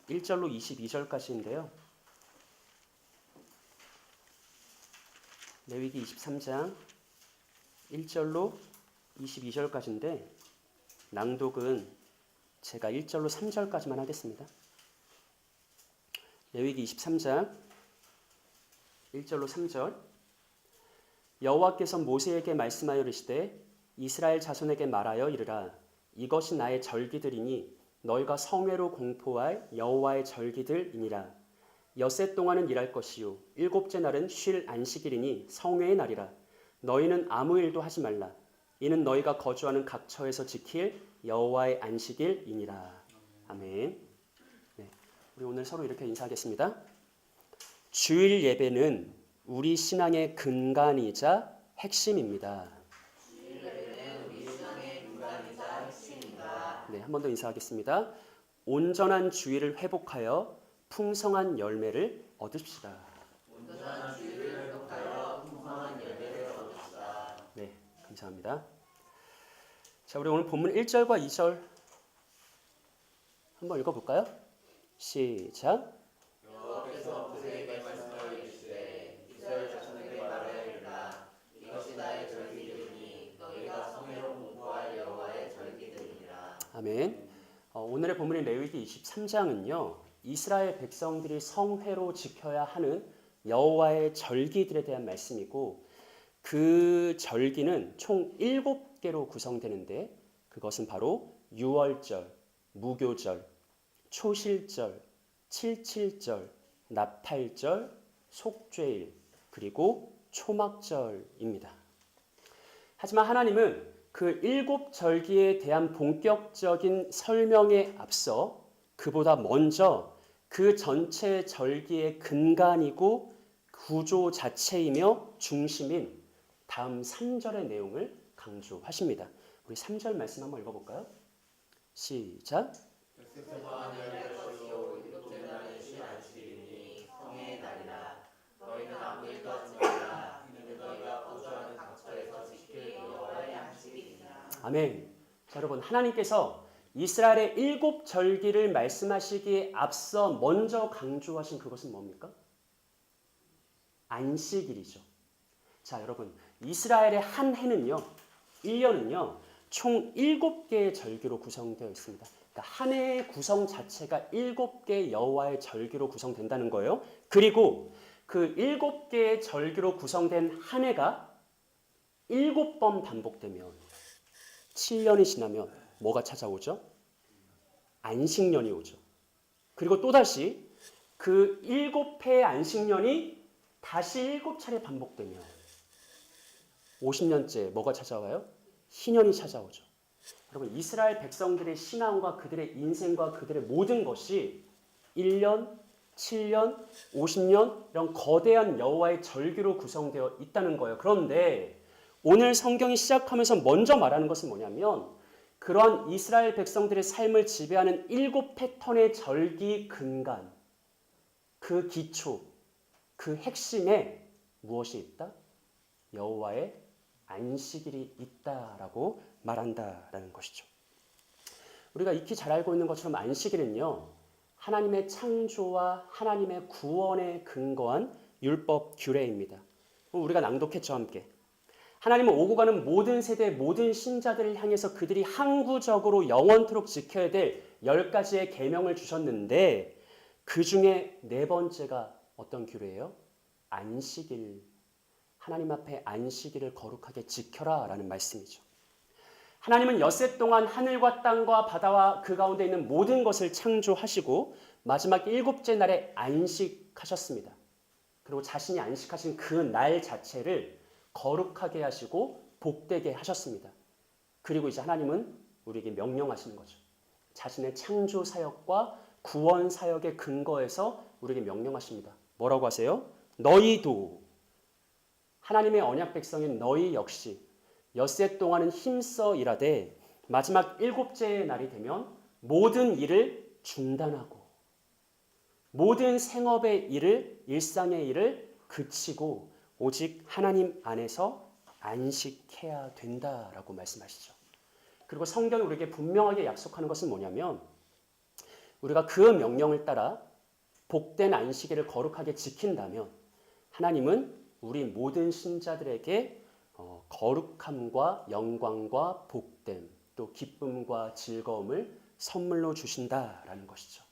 1절로 22절까지인데요. 레위기 23장 1절로 22절까지인데 낭독은 제가 1절로 3절까지만 하겠습니다. 레위기 23장 1절로 3절. 여호와께서 모세에게 말씀하여 이르시되 이스라엘 자손에게 말하여 이르라. 이것이 나의 절기들이니 너희가 성회로 공포할 여호와의 절기들이니라. 엿새 동안은 일할 것이요 일곱째 날은 쉴 안식일이니 성회의 날이라. 너희는 아무 일도 하지 말라. 이는 너희가 거주하는 각 처에서 지킬 여호와의 안식일이니라. 아멘. 네, 우리 오늘 서로 이렇게 인사하겠습니다. 주일 예배는 우리 신앙의 근간이자 핵심입니다. 네, 한 번 더 인사하겠습니다. 온전한 주일을 회복하여 풍성한 열매를 얻읍시다. 온전한 주일을 회복하여 풍성한 열매를 얻읍시다. 네, 감사합니다. 자, 우리 오늘 본문 1절과 2절 한번 읽어볼까요? 시작. 여호와께서 모세에게 말씀하여 이르시되 이스라엘 자손에게 말하여 이르라. 이것이 나의 절기들이니 너희가 성회로 공포할 여호와의 절기들이니라. 아멘. 오늘의 본문인 레위기 23장은요. 이스라엘 백성들이 성회로 지켜야 하는 여호와의 절기들에 대한 말씀이고 그 절기는 총 7개로 구성되는데 그것은 바로 유월절, 무교절, 초실절, 칠칠절, 나팔절, 속죄일, 그리고 초막절입니다. 하지만 하나님은 그 7절기에 대한 본격적인 설명에 앞서 그보다 먼저 그 전체 절기의 근간이고 구조 자체이며 중심인 다음 3절의 내용을 강조하십니다. 우리 3절 말씀 한번 읽어볼까요? 시작. 엿새 동안은 일할 것이요 일곱째 날은 쉴 안식일이니 성회의 날이라. 너희는 아무 일도 하지 말라. 이는 너희가 거주하는 각 처에서 지킬 여호와의 안식일이니라. 아멘. 자, 여러분, 하나님께서 이스라엘의 7절기를 말씀하시기에 앞서 먼저 강조하신 그것은 뭡니까? 안식일이죠. 자, 여러분, 이스라엘의 한 해는요, 1년은요, 총 7개의 절기로 구성되어 있습니다. 그러니까 한 해의 구성 자체가 7개의 여호와의 절기로 구성된다는 거예요. 그리고 그 7개의 절기로 구성된 한 해가 7번 반복되면 7년이 지나면 뭐가 찾아오죠? 안식년이 오죠. 그리고 또다시 그 7회의 안식년이 다시 7차례 반복되면 50년째 뭐가 찾아와요? 희년이 찾아오죠. 여러분, 이스라엘 백성들의 신앙과 그들의 인생과 그들의 모든 것이 1년, 7년, 50년 이런 거대한 여호와의 절기로 구성되어 있다는 거예요. 그런데 오늘 성경이 시작하면서 먼저 말하는 것은 뭐냐면 그러한 이스라엘 백성들의 삶을 지배하는 7패턴의 절기 근간, 그 기초, 그 핵심에 무엇이 있다? 여호와의 안식일이 있다라고 말한다라는 것이죠. 우리가 익히 잘 알고 있는 것처럼 안식일은요, 하나님의 창조와 하나님의 구원에 근거한 율법 규례입니다. 우리가 낭독했죠, 함께. 하나님은 오고 가는 모든 세대, 모든 신자들을 향해서 그들이 항구적으로 영원토록 지켜야 될 10가지의 계명을 주셨는데 그 중에 4번째가 어떤 규례예요? 안식일. 하나님 앞에 안식일을 거룩하게 지켜라 라는 말씀이죠. 하나님은 엿새 동안 하늘과 땅과 바다와 그 가운데 있는 모든 것을 창조하시고 마지막 7째 날에 안식하셨습니다. 그리고 자신이 안식하신 그 날 자체를 거룩하게 하시고 복되게 하셨습니다. 그리고 이제 하나님은 우리에게 명령하시는 거죠. 자신의 창조 사역과 구원 사역의 근거에서 우리에게 명령하십니다. 뭐라고 하세요? 너희도 하나님의 언약 백성인 너희 역시 엿새 동안은 힘써 일하되 마지막 7째 날이 되면 모든 일을 중단하고 모든 생업의 일을 일상의 일을 그치고 오직 하나님 안에서 안식해야 된다라고 말씀하시죠. 그리고 성경이 우리에게 분명하게 약속하는 것은 뭐냐면 우리가 그 명령을 따라 복된 안식일을 거룩하게 지킨다면 하나님은 우리 모든 신자들에게 거룩함과 영광과 복됨, 또 기쁨과 즐거움을 선물로 주신다라는 것이죠.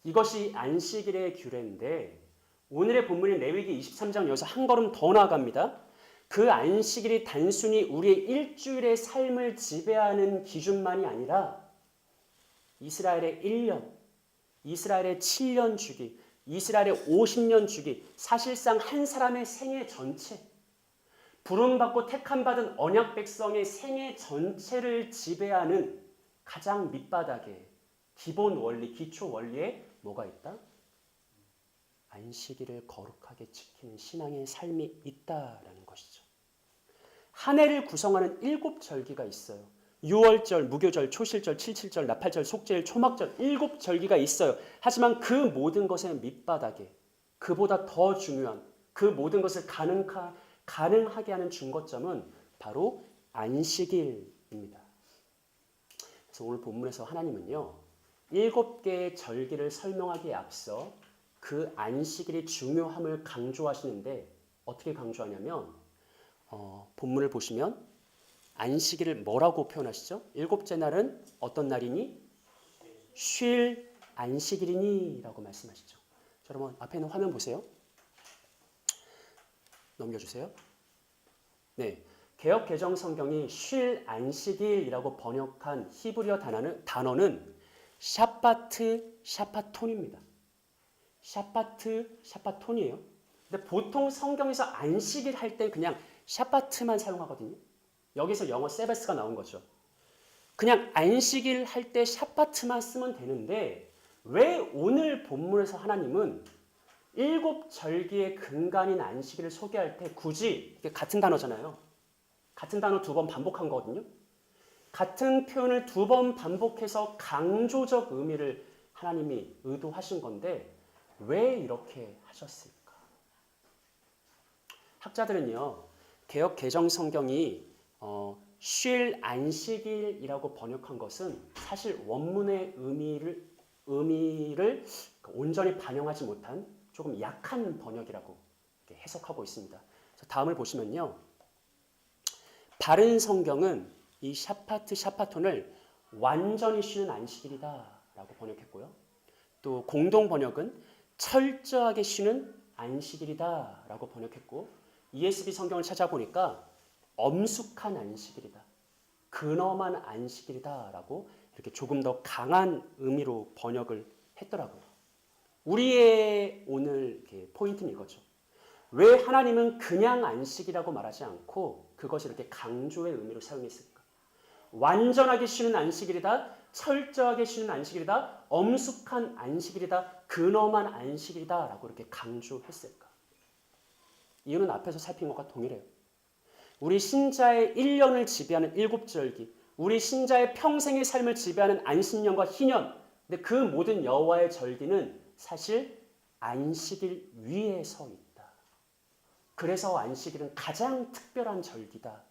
이것이 안식일의 규례인데 오늘의 본문인 레위기 23장 여기서 한 걸음 더 나아갑니다. 그 안식일이 단순히 우리의 일주일의 삶을 지배하는 기준만이 아니라 이스라엘의 1년, 이스라엘의 7년 주기, 이스라엘의 50년 주기, 사실상 한 사람의 생애 전체, 부름받고 택함받은 언약 백성의 생애 전체를 지배하는 가장 밑바닥에 기본 원리, 기초 원리에 뭐가 있다? 안식일을 거룩하게 지키는 신앙의 삶이 있다라는 것이죠. 한 해를 구성하는 7절기가 있어요. 유월절, 무교절, 초실절, 칠칠절, 나팔절, 속죄일, 초막절 7절기가 있어요. 하지만 그 모든 것의 밑바닥에 그보다 더 중요한 그 모든 것을 가능하게 하는 중거점은 바로 안식일입니다. 그래서 오늘 본문에서 하나님은요. 7개의 절기를 설명하기에 앞서 그 안식일이 중요함을 강조하시는데 어떻게 강조하냐면 본문을 보시면 안식일을 뭐라고 표현하시죠? 7째 날은 어떤 날이니? 쉴 안식일이니? 라고 말씀하시죠. 자, 여러분 앞에 있는 화면 보세요. 넘겨주세요. 네, 개역 개정 성경이 쉴 안식일이라고 번역한 히브리어 단어는 샤파트 샤파톤입니다. 샤파트 샤파톤이에요. 근데 보통 성경에서 안식일 할 때 그냥 샤파트만 사용하거든요. 여기서 영어 세바스가 나온 거죠. 그냥 안식일 할 때 샤파트만 쓰면 되는데 왜 오늘 본문에서 하나님은 7절기의 근간인 안식일을 소개할 때 굳이 같은 단어잖아요. 같은 단어 2번 반복한 거거든요. 같은 표현을 2번 반복해서 강조적 의미를 하나님이 의도하신 건데 왜 이렇게 하셨을까? 학자들은요. 개역 개정 성경이 쉴 안식일이라고 번역한 것은 사실 원문의 의미를 온전히 반영하지 못한 조금 약한 번역이라고 해석하고 있습니다. 다음을 보시면요. 바른 성경은 이 샤파트 샤파톤을 완전히 쉬는 안식일이다라고 번역했고요. 또 공동 번역은 철저하게 쉬는 안식일이다라고 번역했고 ESV 성경을 찾아보니까 엄숙한 안식일이다. 근엄한 안식일이다라고 이렇게 조금 더 강한 의미로 번역을 했더라고요. 우리의 오늘 포인트는 이거죠. 왜 하나님은 그냥 안식이라고 말하지 않고 그것을 이렇게 강조의 의미로 사용했을까? 완전하게 쉬는 안식일이다. 철저하게 쉬는 안식일이다. 엄숙한 안식일이다. 근엄한 안식일이다. 라고 이렇게 강조했을까? 이유는 앞에서 살핀 것과 동일해요. 우리 신자의 1년을 지배하는 7절기, 우리 신자의 평생의 삶을 지배하는 안식년과 희년, 근데 그 모든 여호와의 절기는 사실 안식일 위에 서 있다. 그래서 안식일은 가장 특별한 절기다.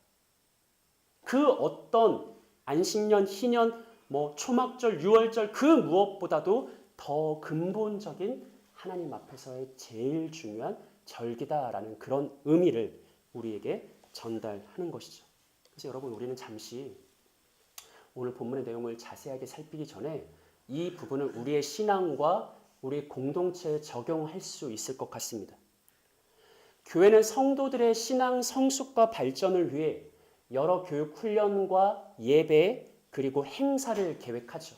그 어떤 안식년, 희년, 초막절, 유월절 그 무엇보다도 더 근본적인 하나님 앞에서의 제일 중요한 절기다라는 그런 의미를 우리에게 전달하는 것이죠. 그래서 여러분 우리는 잠시 오늘 본문의 내용을 자세하게 살피기 전에 이 부분을 우리의 신앙과 우리 공동체에 적용할 수 있을 것 같습니다. 교회는 성도들의 신앙 성숙과 발전을 위해 여러 교육 훈련과 예배 그리고 행사를 계획하죠.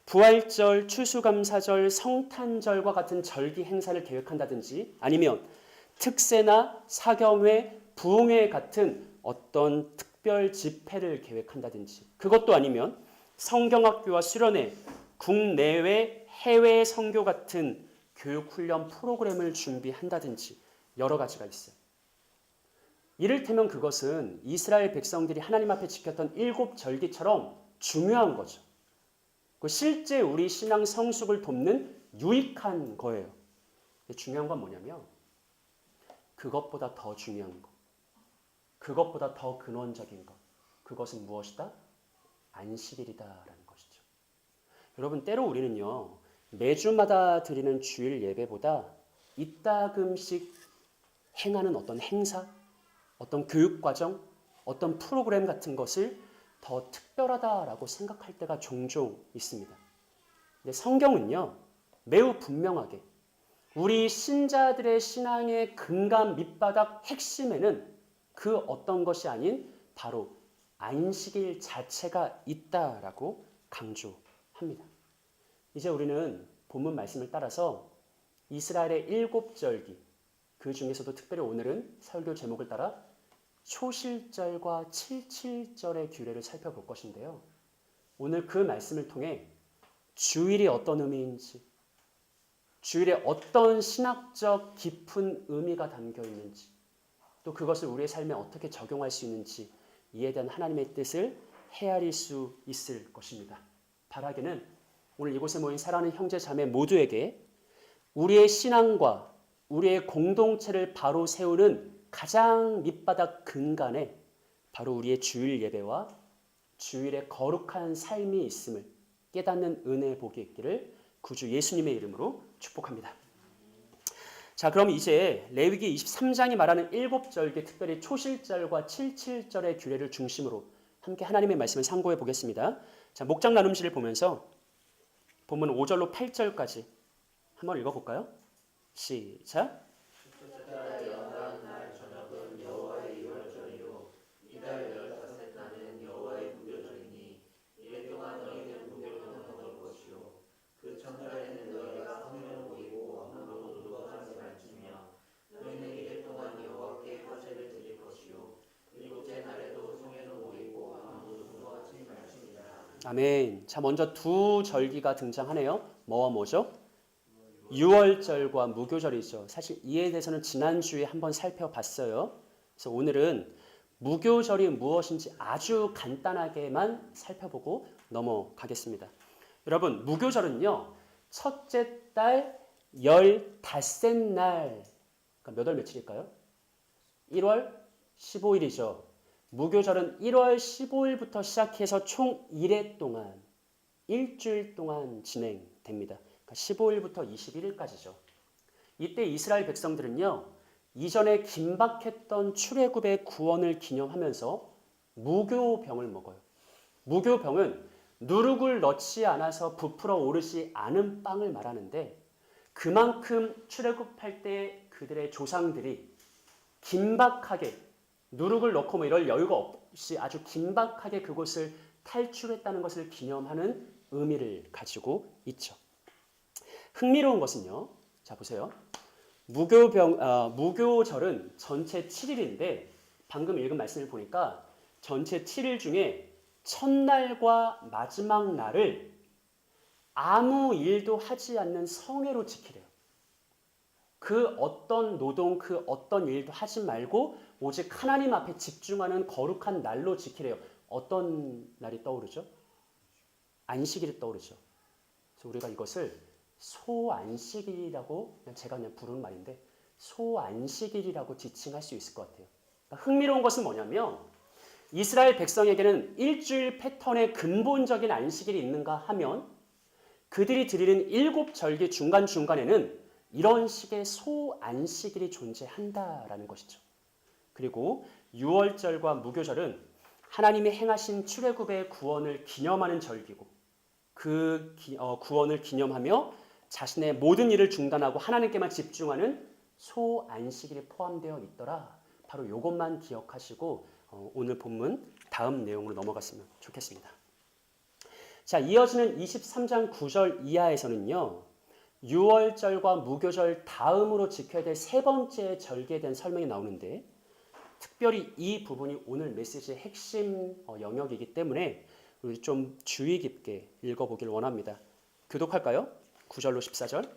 부활절, 추수감사절, 성탄절과 같은 절기 행사를 계획한다든지 아니면 특세나 사경회, 부흥회 같은 어떤 특별 집회를 계획한다든지 그것도 아니면 성경학교와 수련회, 국내외 해외 선교 같은 교육훈련 프로그램을 준비한다든지 여러 가지가 있어요. 이를테면 그것은 이스라엘 백성들이 하나님 앞에 지켰던 7절기처럼 중요한 거죠. 실제 우리 신앙 성숙을 돕는 유익한 거예요. 중요한 건 뭐냐면 그것보다 더 중요한 것, 그것보다 더 근원적인 것, 그것은 무엇이다? 안식일이다라는 것이죠. 여러분 때로 우리는요 매주마다 드리는 주일 예배보다 이따금씩 행하는 어떤 행사, 어떤 교육과정, 어떤 프로그램 같은 것을 더 특별하다라고 생각할 때가 종종 있습니다. 근데 성경은요 매우 분명하게 우리 신자들의 신앙의 근간 밑바닥 핵심에는 그 어떤 것이 아닌 바로 안식일 자체가 있다라고 강조합니다. 이제 우리는 본문 말씀을 따라서 이스라엘의 7절기, 그 중에서도 특별히 오늘은 설교 제목을 따라 초실절과 칠칠절의 규례를 살펴볼 것인데요. 오늘 그 말씀을 통해 주일이 어떤 의미인지, 주일에 어떤 신학적 깊은 의미가 담겨 있는지, 또 그것을 우리의 삶에 어떻게 적용할 수 있는지 이에 대한 하나님의 뜻을 헤아릴 수 있을 것입니다. 바라기는 오늘 이곳에 모인 사랑하는 형제 자매 모두에게 우리의 신앙과 우리의 공동체를 바로 세우는 가장 밑바닥 근간에 바로 우리의 주일 예배와 주일의 거룩한 삶이 있음을 깨닫는 은혜의 복이 있기를 구주 예수님의 이름으로 축복합니다. 자, 그럼 이제 레위기 23장이 말하는 7절기, 특별히 초실절과 칠칠절의 규례를 중심으로 함께 하나님의 말씀을 상고해 보겠습니다. 자, 목장 나눔실을 보면서 본문 5절로 8절까지 한번 읽어볼까요? 시작. 아멘. 자, 먼저 두 절기가 등장하네요. 뭐와 뭐죠? 유월절과 무교절이죠. 사실 이에 대해서는 지난주에 한번 살펴봤어요. 그래서 오늘은 무교절이 무엇인지 아주 간단하게만 살펴보고 넘어가겠습니다. 여러분, 무교절은요. 첫째 달 15날, 그러니까 몇 월 며칠일까요? 1월 15일이죠. 무교절은 1월 15일부터 시작해서 총 1회 동안, 일주일 동안 진행됩니다. 그러니까 15일부터 21일까지죠. 이때 이스라엘 백성들은요, 이전에 긴박했던 출애굽의 구원을 기념하면서 무교병을 먹어요. 무교병은 누룩을 넣지 않아서 부풀어 오르지 않은 빵을 말하는데 그만큼 출애굽할 때 그들의 조상들이 긴박하게 누룩을 넣고 뭐 이럴 여유가 없이 아주 긴박하게 그곳을 탈출했다는 것을 기념하는 의미를 가지고 있죠. 흥미로운 것은요. 자 보세요. 무교절은 전체 7일인데 방금 읽은 말씀을 보니까 전체 7일 중에 첫날과 마지막 날을 아무 일도 하지 않는 성회로 지키래요. 그 어떤 노동, 그 어떤 일도 하지 말고 오직 하나님 앞에 집중하는 거룩한 날로 지키래요. 어떤 날이 떠오르죠? 안식일이 떠오르죠. 그래서 우리가 이것을 소안식일이라고 제가 그냥 부르는 말인데 소안식일이라고 지칭할 수 있을 것 같아요. 그러니까 흥미로운 것은 뭐냐면 이스라엘 백성에게는 일주일 패턴의 근본적인 안식일이 있는가 하면 그들이 드리는 7절기 중간중간에는 이런 식의 소안식일이 존재한다라는 것이죠. 그리고 유월절과 무교절은 하나님이 행하신 출애굽의 구원을 기념하는 절기고 그 구원을 기념하며 자신의 모든 일을 중단하고 하나님께만 집중하는 소안식일이 포함되어 있더라. 바로 이것만 기억하시고 오늘 본문 다음 내용으로 넘어갔으면 좋겠습니다. 자, 이어지는 23장 9절 이하에서는요. 유월절과 무교절 다음으로 지켜야 될 세 번째 절기에 대한 설명이 나오는데 특별히 이 부분이 오늘 메시지의 핵심 영역이기 때문에 우리 좀 주의 깊게 읽어보길 원합니다. 교독할까요? 9절로 14절.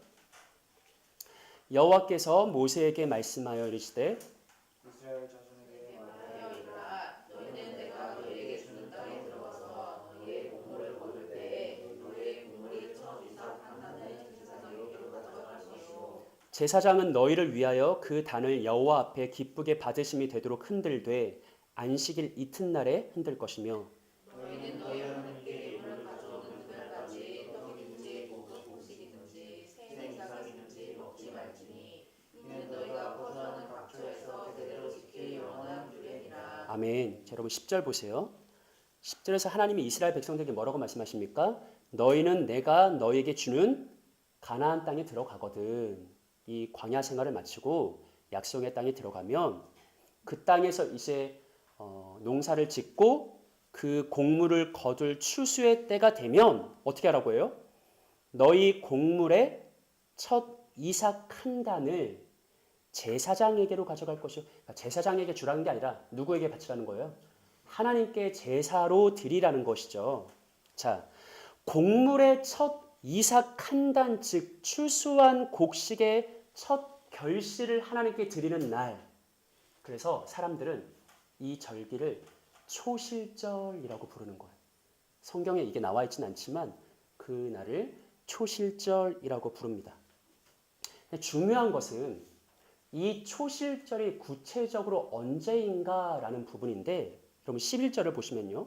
여호와께서 모세에게 말씀하여 이르시되 이스라엘 자손에게 말하여 이르라. 너희는 내가 너희에게 주는 땅에 들어가서 너희의 곡물을 거둘 때에 너희의 곡물이 첫 이삭 한 단을 제사장에게로 가져갈 것이요 제사장은 너희를 위하여 그 단을 여호와 앞에 기쁘게 받으심이 되도록 흔들되 안식일 이튿날에 흔들 것이며 너희는 너희 하나님께 예물을 가져오는 그날까지 떡이 아멘. 자, 여러분 10절 보세요. 10절에서 하나님이 이스라엘 백성들에게 뭐라고 말씀하십니까? 너희는 내가 너희에게 주는 가나안 땅에 들어가거든. 이 광야 생활을 마치고 약속의 땅에 들어가면 그 땅에서 이제 농사를 짓고 그 곡물을 거둘 추수의 때가 되면 어떻게 하라고 해요? 너희 곡물의 첫 이삭 한 단을 제사장에게로 가져갈 것이요. 그러니까 제사장에게 주라는 게 아니라 누구에게 바치라는 거예요? 하나님께 제사로 드리라는 것이죠. 자, 곡물의 첫 이삭 한 단, 즉 추수한 곡식의 첫 결실을 하나님께 드리는 날. 그래서 사람들은 이 절기를 초실절이라고 부르는 거예요. 성경에 이게 나와 있지는 않지만 그 날을 초실절이라고 부릅니다. 중요한 것은 이 초실절이 구체적으로 언제인가라는 부분인데, 그럼 11절을 보시면요.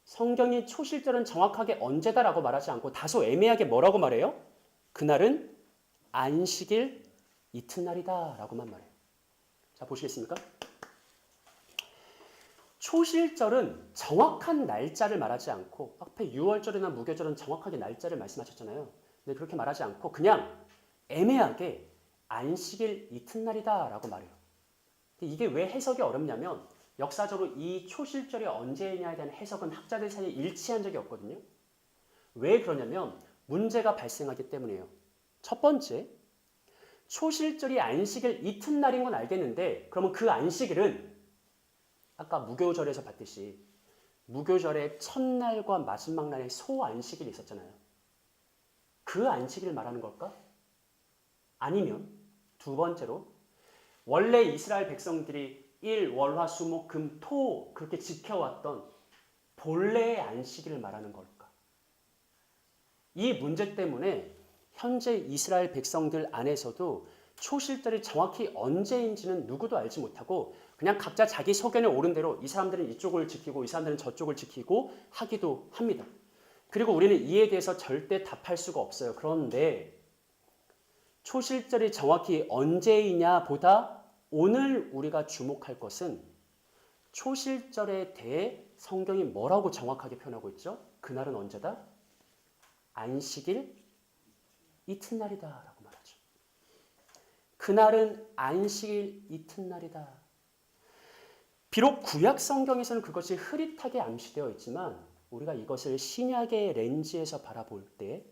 성경이 초실절은 정확하게 언제다라고 말하지 않고 다소 애매하게 뭐라고 말해요? 그날은 안식일 이튿날이다라고만 말해요. 자, 보시겠습니까? 초실절은 정확한 날짜를 말하지 않고, 앞에 유월절이나 무교절은 정확하게 날짜를 말씀하셨잖아요. 근데 그렇게 말하지 않고 그냥 애매하게 안식일 이튿날이다라고 말해요. 이게 왜 해석이 어렵냐면 역사적으로 이 초실절이 언제냐에 대한 해석은 학자들 사이에 일치한 적이 없거든요. 왜 그러냐면 문제가 발생하기 때문이에요. 첫 번째, 초실절이 안식일 이튿날인 건 알겠는데 그러면 그 안식일은 아까 무교절에서 봤듯이 무교절의 첫날과 마지막 날에 소안식일이 있었잖아요. 그 안식일을 말하는 걸까? 아니면 두 번째로 원래 이스라엘 백성들이 일, 월, 화, 수, 목, 금, 토 그렇게 지켜왔던 본래의 안식일을 말하는 걸까? 이 문제 때문에 현재 이스라엘 백성들 안에서도 초실절이 정확히 언제인지는 누구도 알지 못하고 그냥 각자 자기 소견에 오른 대로 이 사람들은 이쪽을 지키고 이 사람들은 저쪽을 지키고 하기도 합니다. 그리고 우리는 이에 대해서 절대 답할 수가 없어요. 그런데 초실절이 정확히 언제이냐 보다 오늘 우리가 주목할 것은 초실절에 대해 성경이 뭐라고 정확하게 표현하고 있죠? 그날은 언제다? 안식일 이튿날이다 라고 말하죠. 그날은 안식일 이튿날이다. 비록 구약 성경에서는 그것이 흐릿하게 암시되어 있지만 우리가 이것을 신약의 렌즈에서 바라볼 때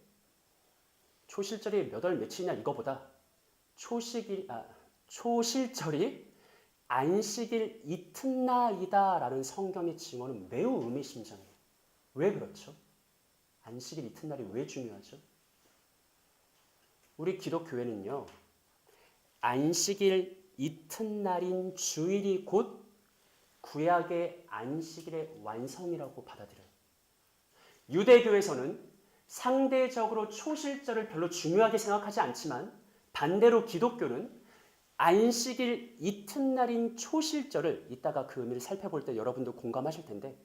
초실절이 몇 월 며칠이냐 이거보다 초실절이 안식일 이튿날이다라는 성경의 증언은 매우 의미심장해요. 왜 그렇죠? 안식일 이튿날이 왜 중요하죠? 우리 기독교회는요. 안식일 이튿날인 주일이 곧 구약의 안식일의 완성이라고 받아들여요. 유대교에서는 상대적으로 초실절을 별로 중요하게 생각하지 않지만 반대로 기독교는 안식일 이튿날인 초실절을 이따가 그 의미를 살펴볼 때 여러분도 공감하실 텐데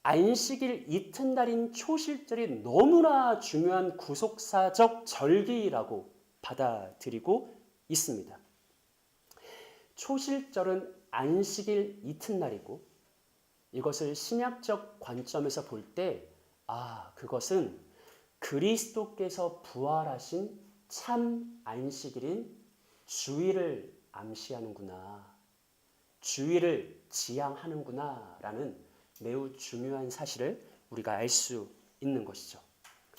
안식일 이튿날인 초실절이 너무나 중요한 구속사적 절기라고 받아들이고 있습니다. 초실절은 안식일 이튿날이고 이것을 신약적 관점에서 볼 때 그것은 그리스도께서 부활하신 참 안식일인 주일을 암시하는구나. 주일을 지향하는구나 라는 매우 중요한 사실을 우리가 알 수 있는 것이죠.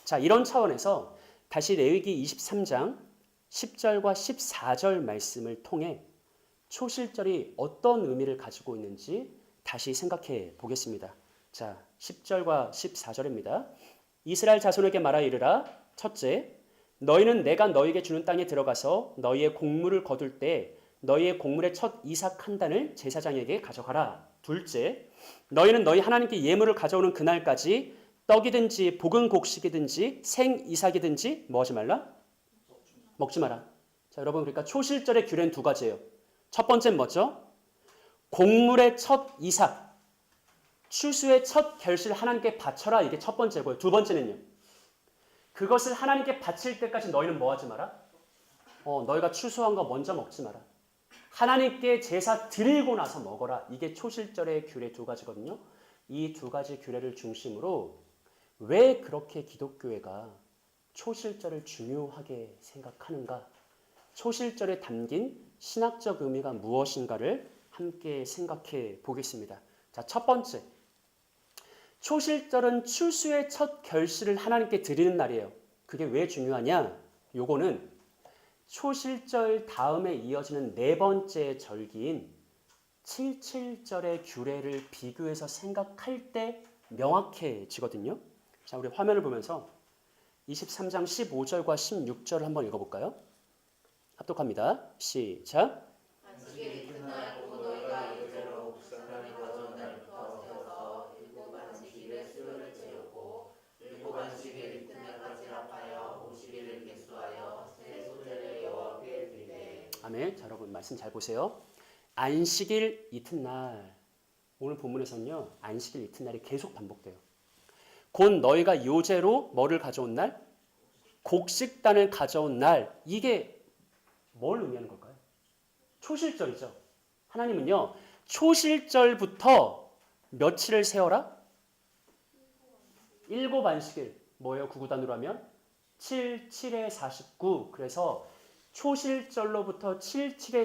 자, 이런 차원에서 다시 레위기 23장 10절과 14절 말씀을 통해 초실절이 어떤 의미를 가지고 있는지 다시 생각해 보겠습니다. 자, 10절과 14절입니다. 이스라엘 자손에게 말하 이르라. 첫째, 너희는 내가 너희에게 주는 땅에 들어가서 너희의 곡물을 거둘 때 너희의 곡물의 첫 이삭 한 단을 제사장에게 가져가라. 둘째, 너희는 너희 하나님께 예물을 가져오는 그날까지 떡이든지 볶은 곡식이든지 생 이삭이든지 뭐 하지 말라? 먹지 마라. 자, 여러분 그러니까 초실절의 규례는 두 가지예요. 첫 번째는 뭐죠? 곡물의 첫 이삭, 추수의 첫 결실 하나님께 바쳐라. 이게 첫 번째고요. 두 번째는요. 그것을 하나님께 바칠 때까지 너희는 뭐 하지 마라? 너희가 추수한 거 먼저 먹지 마라. 하나님께 제사 드리고 나서 먹어라. 이게 초실절의 규례 두 가지거든요. 이 두 가지 규례를 중심으로 왜 그렇게 기독교회가 초실절을 중요하게 생각하는가? 초실절에 담긴 신학적 의미가 무엇인가를 함께 생각해 보겠습니다. 자, 첫 번째. 초실절은 추수의 첫 결실을 하나님께 드리는 날이에요. 그게 왜 중요하냐? 요거는 초실절 다음에 이어지는 네 번째 절기인 칠칠절의 규례를 비교해서 생각할 때 명확해지거든요. 자, 우리 화면을 보면서 23장 15절과 16절을 한번 읽어볼까요? 합독합니다. 시작. 안식일 이튿날 곧 너희가 이대로 곡식을 가져온 날부터 세워서 일곱 안식일에 수요를 채우고 일곱 안식일 이튿날까지 합하여 50일을 계수하여 새 소제를 여호와께 드리되. 아멘. 자, 여러분 말씀 잘 보세요. 안식일 이튿날, 오늘 본문에서는요 안식일 이튿날이 계속 반복돼요. 곧 너희가 요제로 뭐를 가져온 날? 곡식단을 가져온 날. 이게 뭘 의미하는 걸까요? 초실절이죠. 하나님은요 초실절부터 며칠을 세어라? 일곱 안식일. 뭐예요? 구구단으로 하면 7, 7에 49. 그래서 초실절로부터 7, 7에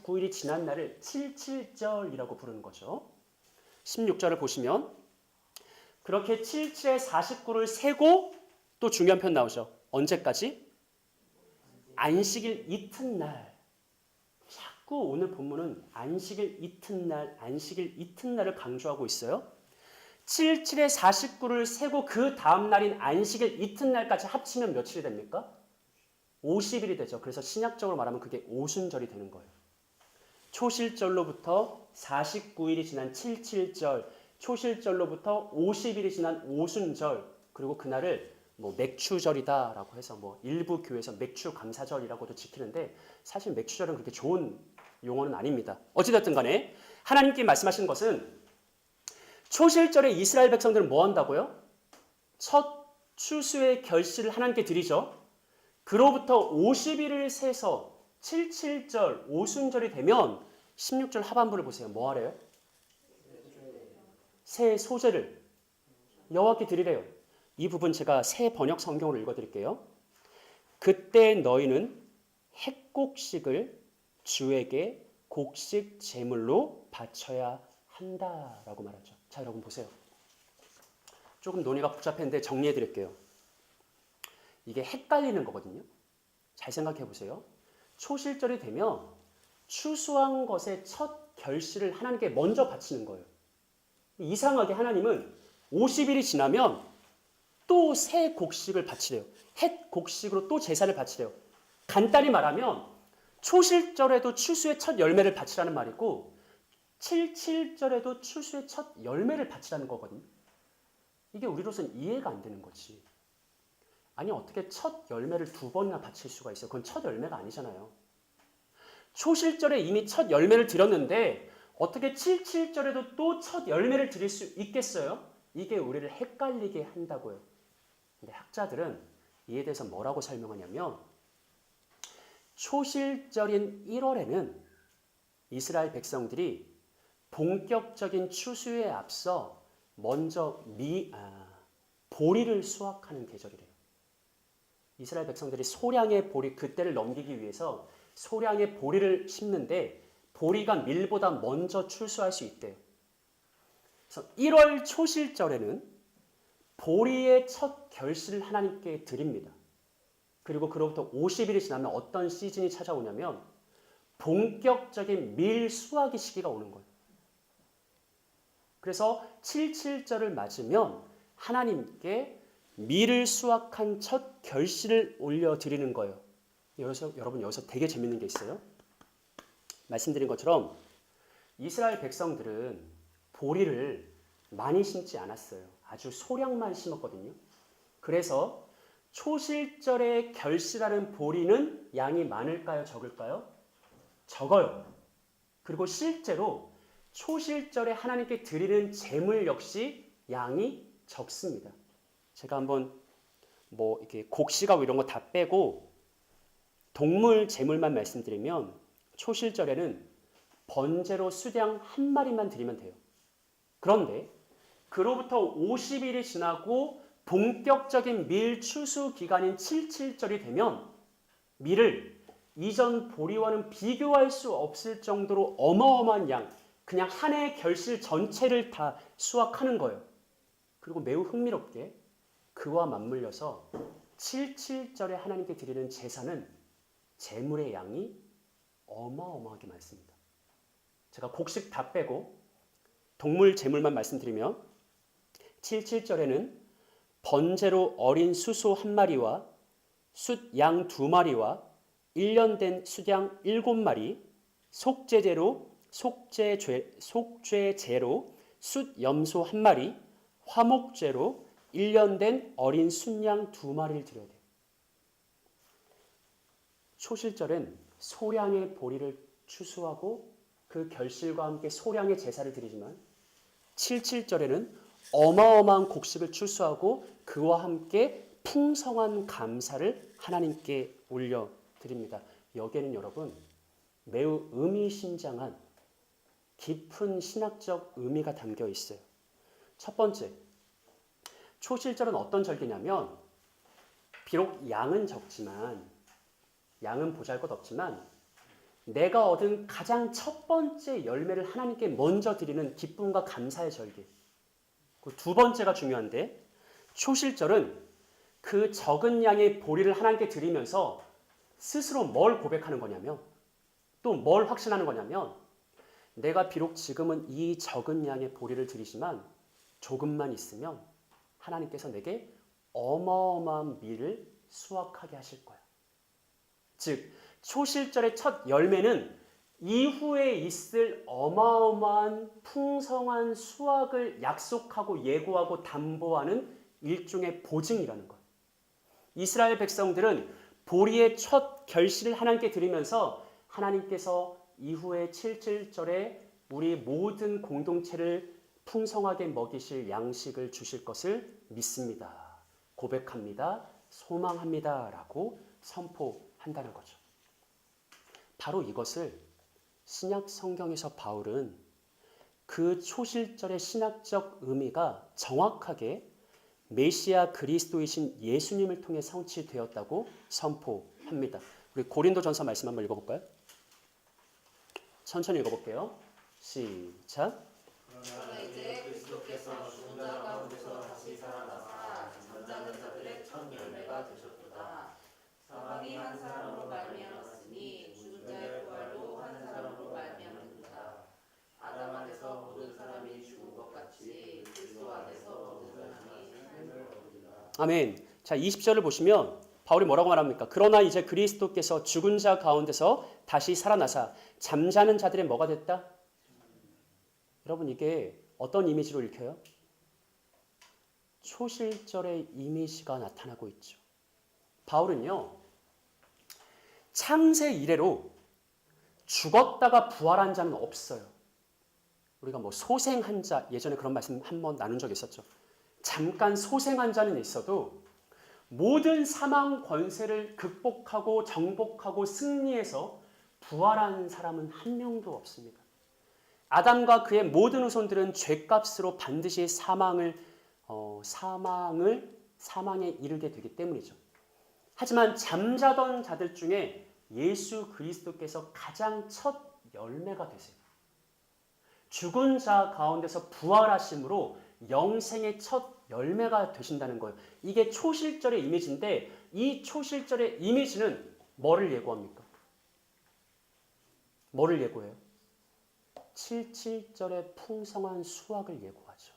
49일이 지난 날을 칠칠절이라고 부르는 거죠. 16절을 보시면 그렇게 7, 7에 49를 세고 또 중요한 편 나오죠. 언제까지? 안식일 이튿날. 자꾸 오늘 본문은 안식일 이튿날을 강조하고 있어요. 7, 7에 49를 세고 그 다음 날인 안식일 이튿날까지 합치면 며칠이 됩니까? 50일이 되죠. 그래서 신약적으로 말하면 그게 오순절이 되는 거예요. 초실절로부터 49일이 지난 칠칠절, 초실절로부터 50일이 지난 오순절, 그리고 그날을 뭐 맥추절이다라고 해서 뭐 일부 교회에서 맥추감사절이라고도 지키는데 사실 맥추절은 그렇게 좋은 용어는 아닙니다. 어찌됐든 간에 하나님께 말씀하신 것은 초실절에 이스라엘 백성들은 뭐 한다고요? 첫 추수의 결실을 하나님께 드리죠. 그로부터 50일을 세서 칠칠절, 오순절이 되면 16절 하반부를 보세요. 뭐 하래요? 새 소제를 여호와께 드리래요. 이 부분 제가 새 번역 성경으로 읽어드릴게요. 그때 너희는 핵곡식을 주에게 곡식 제물로 바쳐야 한다라고 말하죠. 자, 여러분 보세요. 조금 논의가 복잡했는데 정리해드릴게요. 이게 헷갈리는 거거든요. 잘 생각해 보세요. 초실절이 되면 추수한 것의 첫 결실을 하나님께 먼저 바치는 거예요. 이상하게 하나님은 50일이 지나면 또 새 곡식을 바치래요. 햇 곡식으로 또 제사를 바치래요. 간단히 말하면 초실절에도 추수의 첫 열매를 바치라는 말이고 칠칠절에도 추수의 첫 열매를 바치라는 거거든요. 이게 우리로서는 이해가 안 되는 거지. 아니 어떻게 첫 열매를 두 번이나 바칠 수가 있어요? 그건 첫 열매가 아니잖아요. 초실절에 이미 첫 열매를 드렸는데 어떻게 칠칠절에도 또 첫 열매를 드릴 수 있겠어요? 이게 우리를 헷갈리게 한다고요. 근데 학자들은 이에 대해서 뭐라고 설명하냐면 초실절인 1월에는 이스라엘 백성들이 본격적인 추수에 앞서 먼저 보리를 수확하는 계절이래요. 이스라엘 백성들이 소량의 보리, 그때를 넘기기 위해서 소량의 보리를 심는데 보리가 밀보다 먼저 출수할 수 있대요. 그래서 1월 초실절에는 보리의 첫 결실을 하나님께 드립니다. 그리고 그로부터 50일이 지나면 어떤 시즌이 찾아오냐면 본격적인 밀 수확의 시기가 오는 거예요. 그래서 칠칠절을 맞으면 하나님께 밀을 수확한 첫 결실을 올려드리는 거예요. 여러분 여기서 되게 재밌는 게 있어요. 말씀드린 것처럼 이스라엘 백성들은 보리를 많이 심지 않았어요. 아주 소량만 심었거든요. 그래서 초실절에 결실하는 보리는 양이 많을까요? 적을까요? 적어요. 그리고 실제로 초실절에 하나님께 드리는 제물 역시 양이 적습니다. 제가 한번 뭐 이렇게 곡식하고 이런 거 다 빼고 동물 제물만 말씀드리면 초실절에는 번제로 수량 한 마리만 드리면 돼요. 그런데 그로부터 50일이 지나고 본격적인 밀 추수 기간인 77절이 되면 밀을 이전 보리와는 비교할 수 없을 정도로 어마어마한 양, 그냥 한 해의 결실 전체를 다 수확하는 거예요. 그리고 매우 흥미롭게 그와 맞물려서 77절에 하나님께 드리는 제사는 제물의 양이 어마어마하게 많습니다. 제가 곡식 다 빼고 동물 제물만 말씀드리면 77절에는 번제로 어린 수소 한 마리와 숫양 두 마리와 1년 된 숫양 7마리, 속죄제로 숫염소 한 마리, 화목제로 1년 된 어린 순양 두 마리를 드려야 돼요. 초실절엔 소량의 보리를 추수하고 그 결실과 함께 소량의 제사를 드리지만 77절에는 어마어마한 곡식을 추수하고 그와 함께 풍성한 감사를 하나님께 올려드립니다. 여기에는 여러분 매우 의미심장한 깊은 신학적 의미가 담겨 있어요. 첫 번째, 초실절은 어떤 절기냐면 비록 양은 적지만 양은 보잘것없지만 내가 얻은 가장 첫 번째 열매를 하나님께 먼저 드리는 기쁨과 감사의 절기. 그 두 번째가 중요한데 초실절은 그 적은 양의 보리를 하나님께 드리면서 스스로 뭘 고백하는 거냐면 또 뭘 확신하는 거냐면 내가 비록 지금은 이 적은 양의 보리를 드리지만 조금만 있으면 하나님께서 내게 어마어마한 밀을 수확하게 하실 거야. 즉 초실절의 첫 열매는 이후에 있을 어마어마한 풍성한 수확을 약속하고 예고하고 담보하는 일종의 보증이라는 것. 이스라엘 백성들은 보리의 첫 결실을 하나님께 드리면서 하나님께서 이후에 77절에 우리 모든 공동체를 풍성하게 먹이실 양식을 주실 것을 믿습니다. 고백합니다. 소망합니다. 라고 선포한다는 거죠. 바로 이것을 신약 성경에서 바울은 그 초실절의 신학적 의미가 정확하게 메시아 그리스도이신 예수님을 통해 성취되었다고 선포합니다. 우리 고린도전서 말씀 한번 읽어볼까요? 천천히 읽어볼게요. 시작. 그러나 이제 그리스도께서 죽은 자 가운데서 다시 살아나사 잠자는 자들의 첫 열매가 되셨도다. 사망이 한 사람으로 말미암았으니 죽은 자의 부활도 한 사람으로 말미암는다. 아담 안에서 모든 사람이 죽은 것 같이 그리스도 안에서 모든 사람이 삶을 얻으리라. 아멘. 자, 20절을 보시면 바울이 뭐라고 말합니까? 그러나 이제 그리스도께서 죽은 자 가운데서 다시 살아나사 잠자는 자들의 뭐가 됐다? 여러분 이게 어떤 이미지로 읽혀요? 초실절의 이미지가 나타나고 있죠. 바울은요. 창세 이래로 죽었다가 부활한 자는 없어요. 우리가 뭐 소생한 자 예전에 그런 말씀 한번 나눈 적이 있었죠. 잠깐 소생한 자는 있어도 모든 사망 권세를 극복하고 정복하고 승리해서 부활한 사람은 한 명도 없습니다. 아담과 그의 모든 후손들은 죄값으로 반드시 사망에 이르게 되기 때문이죠. 하지만 잠자던 자들 중에 예수 그리스도께서 가장 첫 열매가 되세요. 죽은 자 가운데서 부활하심으로 영생의 첫 열매가 되신다는 거예요. 이게 초실절의 이미지인데 이 초실절의 이미지는 뭐를 예고합니까? 뭐를 예고해요? 77절의 풍성한 수확을 예고하죠.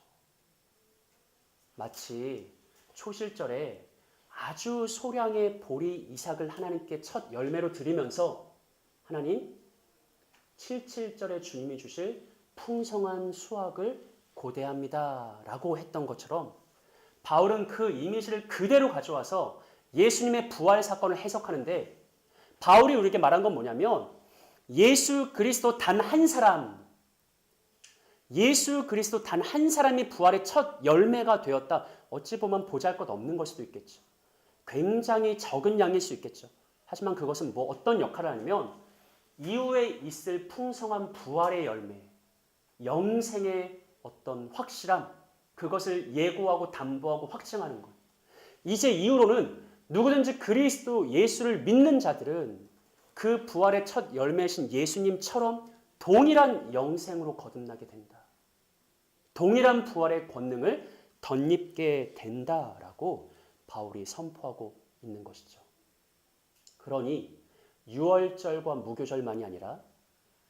마치 초실절에 아주 소량의 보리 이삭을 하나님께 첫 열매로 드리면서 하나님 77절에 주님이 주실 풍성한 수확을 고대합니다 라고 했던 것처럼 바울은 그 이미지를 그대로 가져와서 예수님의 부활 사건을 해석하는데 바울이 우리에게 말한 건 뭐냐면 예수 그리스도 단 한 사람 예수 그리스도 단 한 사람이 부활의 첫 열매가 되었다. 어찌 보면 보잘것없는 걸 수도 있겠죠. 굉장히 적은 양일 수 있겠죠. 하지만 그것은 뭐 어떤 역할을 하냐면 이후에 있을 풍성한 부활의 열매, 영생의 어떤 확실함, 그것을 예고하고 담보하고 확증하는 것. 이제 이후로는 누구든지 그리스도 예수를 믿는 자들은 그 부활의 첫 열매신 예수님처럼 동일한 영생으로 거듭나게 된다. 동일한 부활의 권능을 덧입게 된다라고 바울이 선포하고 있는 것이죠. 그러니 유월절과 무교절만이 아니라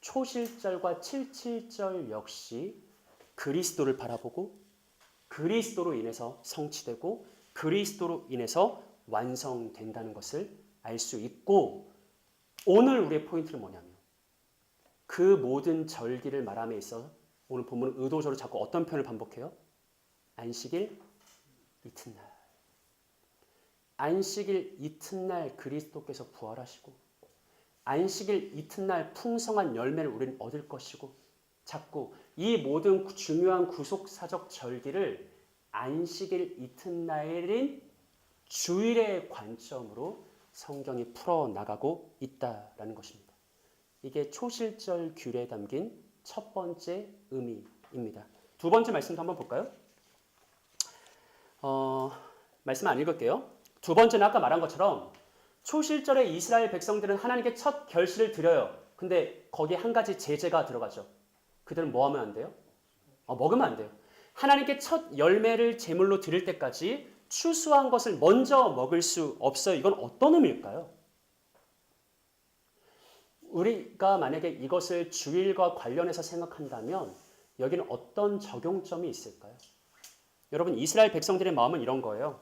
초실절과 칠칠절 역시 그리스도를 바라보고 그리스도로 인해서 성취되고 그리스도로 인해서 완성된다는 것을 알 수 있고, 오늘 우리의 포인트는 뭐냐면 그 모든 절기를 말함에 있어 오늘 본문은 의도적으로 자꾸 어떤 표현을 반복해요? 안식일 이튿날. 안식일 이튿날 그리스도께서 부활하시고 안식일 이튿날 풍성한 열매를 우리는 얻을 것이고, 자꾸 이 모든 중요한 구속사적 절기를 안식일 이튿날인 주일의 관점으로 성경이 풀어나가고 있다라는 것입니다. 이게 초실절 규례에 담긴 첫 번째 의미입니다. 두 번째 말씀도 한번 볼까요? 말씀 안 읽을게요. 두 번째는 아까 말한 것처럼 초실절에 이스라엘 백성들은 하나님께 첫 결실을 드려요. 근데 거기에 한 가지 제재가 들어가죠. 그들은 뭐 하면 안 돼요? 먹으면 안 돼요. 하나님께 첫 열매를 제물로 드릴 때까지 추수한 것을 먼저 먹을 수 없어요. 이건 어떤 의미일까요? 우리가 만약에 이것을 주일과 관련해서 생각한다면 여기는 어떤 적용점이 있을까요? 여러분, 이스라엘 백성들의 마음은 이런 거예요.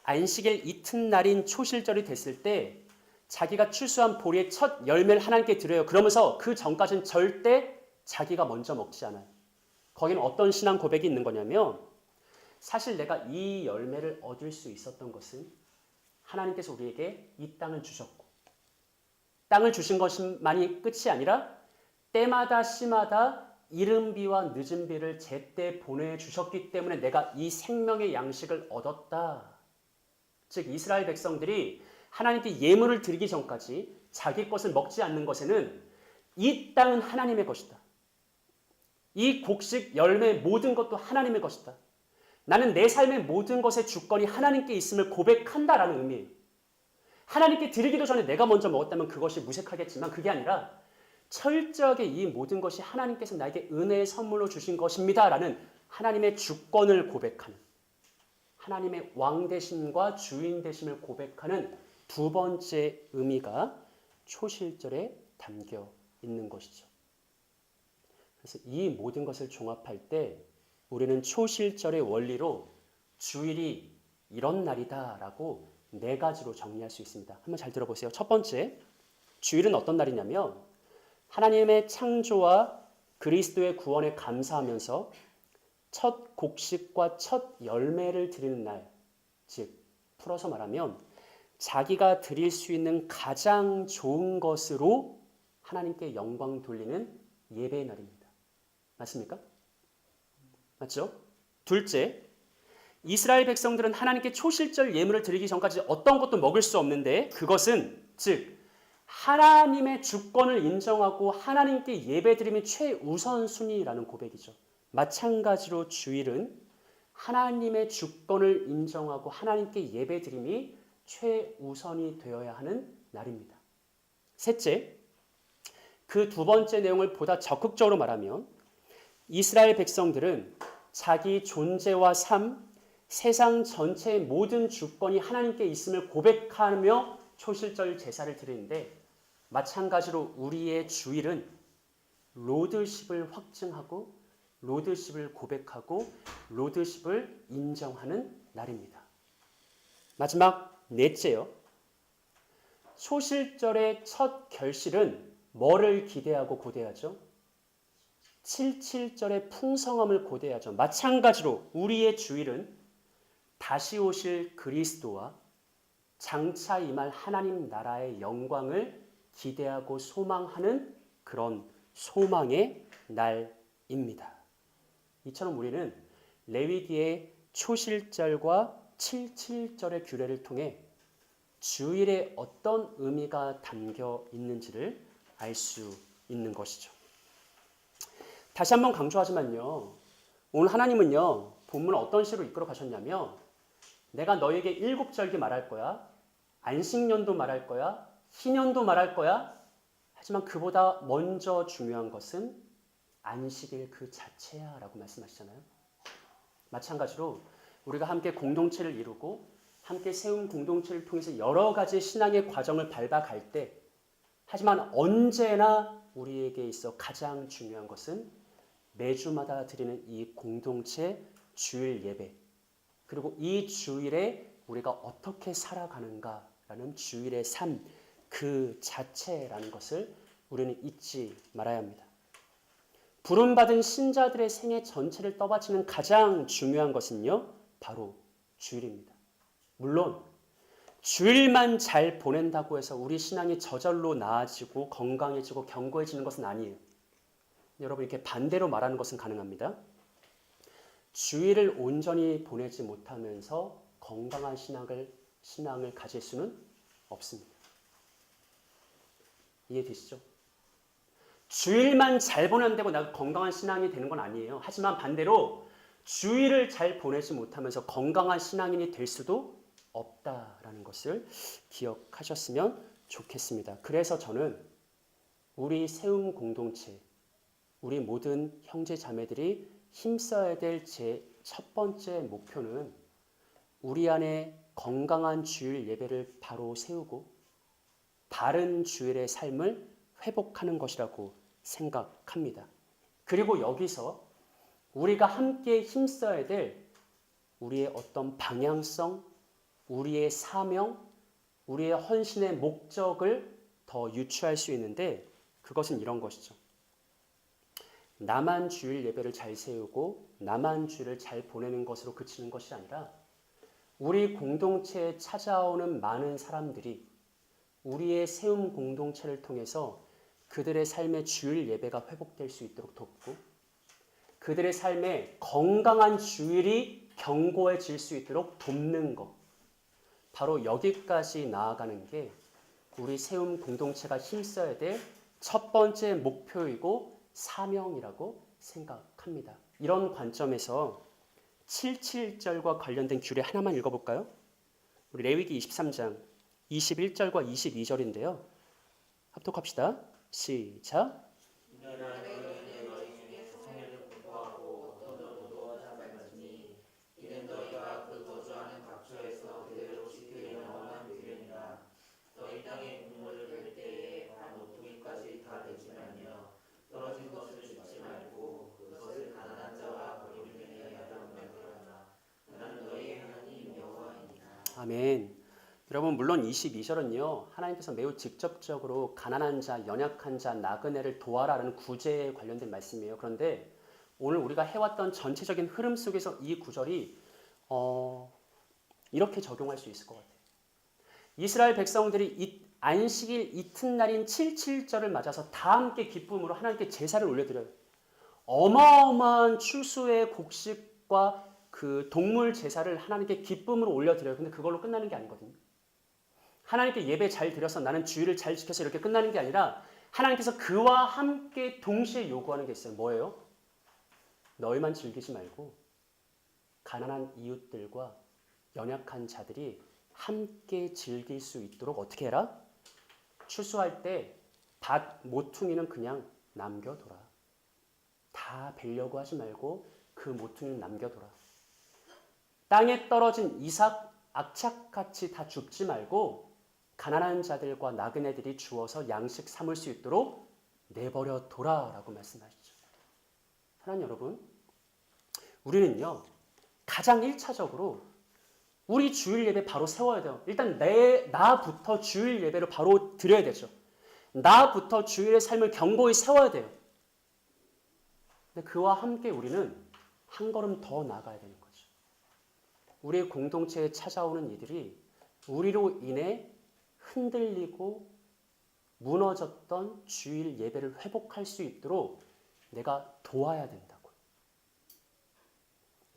안식일 이튿날인 초실절이 됐을 때 자기가 추수한 보리의 첫 열매를 하나님께 드려요. 그러면서 그 전까지는 절대 자기가 먼저 먹지 않아요. 거기는 어떤 신앙 고백이 있는 거냐면, 사실 내가 이 열매를 얻을 수 있었던 것은 하나님께서 우리에게 이 땅을 주셨고, 땅을 주신 것만이 끝이 아니라 때마다 시마다 이른 비와 늦은 비를 제때 보내주셨기 때문에 내가 이 생명의 양식을 얻었다. 즉 이스라엘 백성들이 하나님께 예물을 드리기 전까지 자기 것을 먹지 않는 것에는 이 땅은 하나님의 것이다. 이 곡식 열매 모든 것도 하나님의 것이다. 나는 내 삶의 모든 것의 주권이 하나님께 있음을 고백한다라는 의미예요. 하나님께 드리기도 전에 내가 먼저 먹었다면 그것이 무색하겠지만 그게 아니라 철저하게 이 모든 것이 하나님께서 나에게 은혜의 선물로 주신 것입니다라는 하나님의 주권을 고백하는, 하나님의 왕 되심과 주인 되심을 고백하는 두 번째 의미가 초실절에 담겨 있는 것이죠. 그래서 이 모든 것을 종합할 때 우리는 초실절의 원리로 주일이 이런 날이다라고 네 가지로 정리할 수 있습니다. 한번 잘 들어보세요. 첫 번째, 주일은 어떤 날이냐면 하나님의 창조와 그리스도의 구원에 감사하면서 첫 곡식과 첫 열매를 드리는 날, 즉 풀어서 말하면 자기가 드릴 수 있는 가장 좋은 것으로 하나님께 영광 돌리는 예배의 날입니다. 맞습니까? 맞죠? 둘째, 이스라엘 백성들은 하나님께 초실절 예물을 드리기 전까지 어떤 것도 먹을 수 없는데, 그것은 즉 하나님의 주권을 인정하고 하나님께 예배드림이 최우선순위라는 고백이죠. 마찬가지로 주일은 하나님의 주권을 인정하고 하나님께 예배드림이 최우선이 되어야 하는 날입니다. 셋째, 그 두 번째 내용을 보다 적극적으로 말하면 이스라엘 백성들은 자기 존재와 삶, 세상 전체의 모든 주권이 하나님께 있음을 고백하며 초실절 제사를 드리는데, 마찬가지로 우리의 주일은 로드십을 확증하고 로드십을 고백하고 로드십을 인정하는 날입니다. 마지막 넷째요. 초실절의 첫 결실은 뭐를 기대하고 고대하죠? 칠칠절의 풍성함을 고대하죠. 마찬가지로 우리의 주일은 다시 오실 그리스도와 장차 임할 하나님 나라의 영광을 기대하고 소망하는 그런 소망의 날입니다. 이처럼 우리는 레위기의 초실절과 칠칠절의 규례를 통해 주일에 어떤 의미가 담겨 있는지를 알 수 있는 것이죠. 다시 한번 강조하지만요. 오늘 하나님은요. 본문을 어떤 식으로 이끌어 가셨냐면 내가 너에게 일곱절기 말할 거야. 안식년도 말할 거야. 희년도 말할 거야. 하지만 그보다 먼저 중요한 것은 안식일 그 자체야 라고 말씀하시잖아요. 마찬가지로 우리가 함께 공동체를 이루고 함께 세운 공동체를 통해서 여러 가지 신앙의 과정을 밟아갈 때 하지만 언제나 우리에게 있어 가장 중요한 것은 매주마다 드리는 이 공동체 주일 예배 그리고 이 주일에 우리가 어떻게 살아가는가라는 주일의 삶 그 자체라는 것을 우리는 잊지 말아야 합니다. 부름받은 신자들의 생애 전체를 떠받치는 가장 중요한 것은요. 바로 주일입니다. 물론 주일만 잘 보낸다고 해서 우리 신앙이 저절로 나아지고 건강해지고 견고해지는 것은 아니에요. 여러분 이렇게 반대로 말하는 것은 가능합니다. 주일을 온전히 보내지 못하면서 건강한 신앙을 가질 수는 없습니다. 이해되시죠? 주일만 잘 보낸다고 내가 건강한 신앙이 되는 건 아니에요. 하지만 반대로 주일을 잘 보내지 못하면서 건강한 신앙인이 될 수도 없다라는 것을 기억하셨으면 좋겠습니다. 그래서 저는 우리 세움 공동체, 우리 모든 형제 자매들이 힘써야 될 제 첫 번째 목표는 우리 안에 건강한 주일 예배를 바로 세우고 바른 주일의 삶을 회복하는 것이라고 생각합니다. 그리고 여기서 우리가 함께 힘써야 될 우리의 어떤 방향성, 우리의 사명, 우리의 헌신의 목적을 더 유추할 수 있는데 그것은 이런 것이죠. 나만 주일 예배를 잘 세우고 나만 주일을 잘 보내는 것으로 그치는 것이 아니라 우리 공동체에 찾아오는 많은 사람들이 우리의 세움 공동체를 통해서 그들의 삶의 주일 예배가 회복될 수 있도록 돕고 그들의 삶에 건강한 주일이 견고해질 수 있도록 돕는 것. 바로 여기까지 나아가는 게 우리 세움 공동체가 힘써야 될 첫 번째 목표이고 사명이라고 생각합니다. 이런 관점에서 77절과 관련된 규례 하나만 읽어볼까요? 우리 레위기 23장 21절과 22절인데요. 합독합시다. 시작. 아멘. 여러분 물론 22절은요. 하나님께서 매우 직접적으로 가난한 자, 연약한 자, 나그네를 도와라라는 구제에 관련된 말씀이에요. 그런데 오늘 우리가 해왔던 전체적인 흐름 속에서 이 구절이 이렇게 적용할 수 있을 것 같아요. 이스라엘 백성들이 안식일 이튿날인 77절을 맞아서 다 함께 기쁨으로 하나님께 제사를 올려드려요. 어마어마한 추수의 곡식과 그 동물 제사를 하나님께 기쁨으로 올려드려요. 근데 그걸로 끝나는 게 아니거든요. 하나님께 예배 잘 드려서 나는 주일을 잘 지켜서 이렇게 끝나는 게 아니라 하나님께서 그와 함께 동시에 요구하는 게 있어요. 뭐예요? 너희만 즐기지 말고 가난한 이웃들과 연약한 자들이 함께 즐길 수 있도록 어떻게 해라? 추수할 때 밭 모퉁이는 그냥 남겨둬라. 다 베려고 하지 말고 그 모퉁이는 남겨둬라. 땅에 떨어진 이삭 악착같이 다 줍지 말고 가난한 자들과 나그네들이 주어서 양식 삼을 수 있도록 내버려 둬라라고 말씀하시죠. 하나님 여러분, 우리는요 가장 1차적으로 우리 주일 예배 바로 세워야 돼요. 일단 나부터 주일 예배를 바로 드려야 되죠. 나부터 주일의 삶을 견고히 세워야 돼요. 근데 그와 함께 우리는 한 걸음 더 나가야 되는 거죠. 우리의 공동체에 찾아오는 이들이 우리로 인해 흔들리고 무너졌던 주일 예배를 회복할 수 있도록 내가 도와야 된다고요.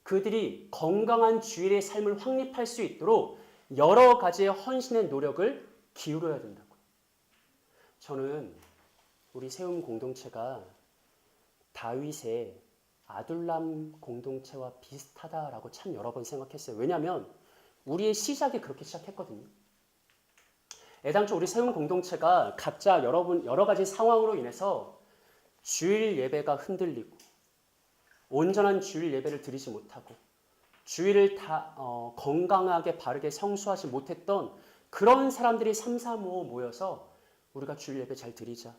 그들이 건강한 주일의 삶을 확립할 수 있도록 여러 가지의 헌신의 노력을 기울여야 된다고요. 저는 우리 세움 공동체가 다윗의 아둘람 공동체와 비슷하다라고 참 여러 번 생각했어요. 왜냐하면 우리의 시작이 그렇게 시작했거든요. 애당초 우리 세움 공동체가 각자 여러 가지 상황으로 인해서 주일 예배가 흔들리고 온전한 주일 예배를 드리지 못하고 주일을 다 건강하게 바르게 성수하지 못했던 그런 사람들이 3, 4, 5 모여서 우리가 주일 예배 잘 드리자.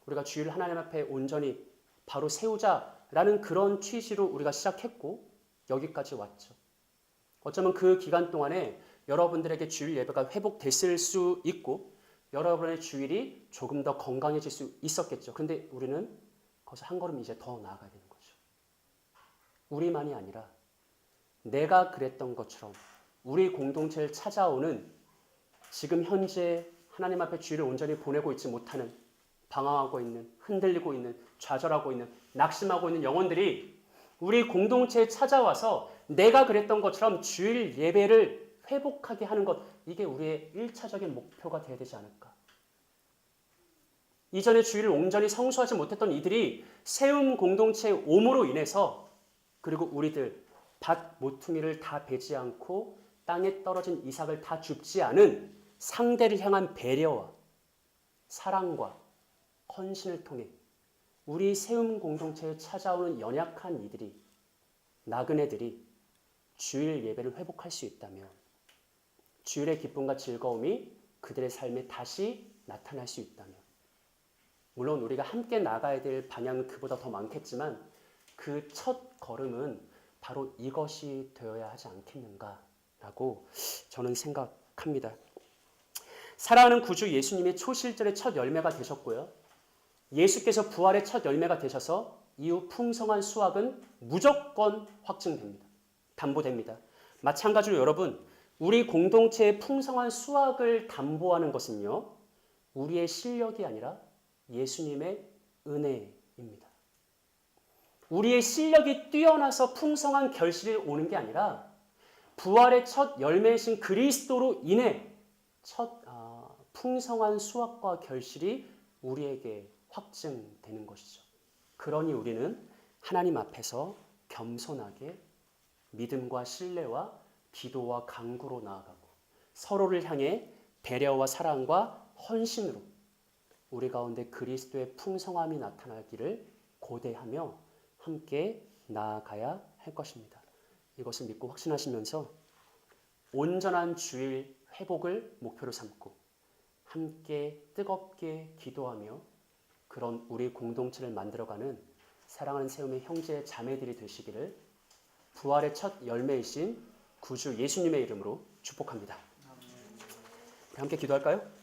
우리가 주일 하나님 앞에 온전히 바로 세우자라는 그런 취지로 우리가 시작했고 여기까지 왔죠. 어쩌면 그 기간 동안에 여러분들에게 주일 예배가 회복됐을 수 있고 여러분의 주일이 조금 더 건강해질 수 있었겠죠. 근데 우리는 거기서 한 걸음 이제 더 나아가야 되는 거죠. 우리만이 아니라 내가 그랬던 것처럼 우리 공동체를 찾아오는 지금 현재 하나님 앞에 주일을 온전히 보내고 있지 못하는 방황하고 있는, 흔들리고 있는, 좌절하고 있는, 낙심하고 있는 영혼들이 우리 공동체에 찾아와서 내가 그랬던 것처럼 주일 예배를 회복하게 하는 것, 이게 우리의 1차적인 목표가 되어야 되지 않을까. 이전에 주일을 온전히 성수하지 못했던 이들이 세움 공동체에 옴으로 인해서 그리고 우리들 밭 모퉁이를 다 베지 않고 땅에 떨어진 이삭을 다 줍지 않은 상대를 향한 배려와 사랑과 헌신을 통해 우리 세움 공동체에 찾아오는 연약한 이들이 나그네들이 주일 예배를 회복할 수 있다면 주일의 기쁨과 즐거움이 그들의 삶에 다시 나타날 수 있다면 물론 우리가 함께 나가야 될 방향은 그보다 더 많겠지만 그 첫 걸음은 바로 이것이 되어야 하지 않겠는가라고 저는 생각합니다. 사랑하는 구주 예수님이 초실절의 첫 열매가 되셨고요. 예수께서 부활의 첫 열매가 되셔서 이후 풍성한 수확은 무조건 확증됩니다. 담보됩니다. 마찬가지로 여러분, 우리 공동체의 풍성한 수확을 담보하는 것은요. 우리의 실력이 아니라 예수님의 은혜입니다. 우리의 실력이 뛰어나서 풍성한 결실이 오는 게 아니라 부활의 첫 열매이신 그리스도로 인해 첫 풍성한 수확과 결실이 우리에게 확증되는 것이죠. 그러니 우리는 하나님 앞에서 겸손하게 믿음과 신뢰와 기도와 간구로 나아가고 서로를 향해 배려와 사랑과 헌신으로 우리 가운데 그리스도의 풍성함이 나타나기를 고대하며 함께 나아가야 할 것입니다. 이것을 믿고 확신하시면서 온전한 주일 회복을 목표로 삼고 함께 뜨겁게 기도하며 그런 우리 공동체를 만들어가는 사랑하는 세움의 형제 자매들이 되시기를 부활의 첫 열매이신 구주 예수님의 이름으로 축복합니다. 함께 기도할까요?